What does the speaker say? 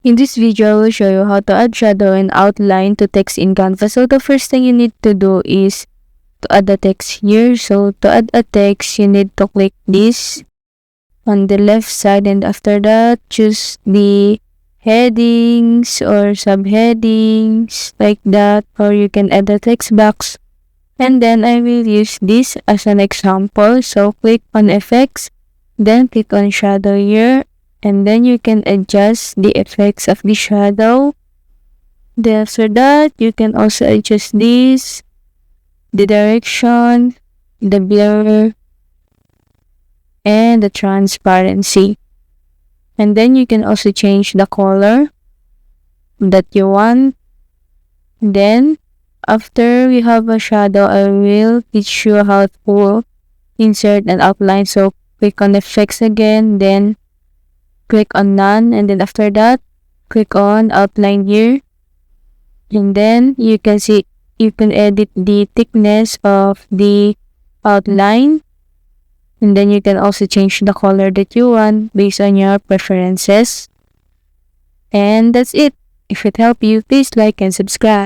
In this video, I will show you how to add shadow and outline to text in Canva. So the first thing you need to do is to add the text here. So to add a text, you need to click this on the left side, and after that, choose the headings or subheadings like that, or you can add the text box. And then I will use this as an example. So click on effects, then click on shadow here, and then you can adjust the effects of the shadow. Then after that, you can also adjust this, the direction, the blur, and the transparency. And then you can also change the color that you want. Then after we have a shadow, I will teach you how to insert an outline. So click on effects again, then click on none, and then after that, click on outline here. And then you can see, you can edit the thickness of the outline. And then you can also change the color that you want based on your preferences. And that's it. If it helped you, please like and subscribe.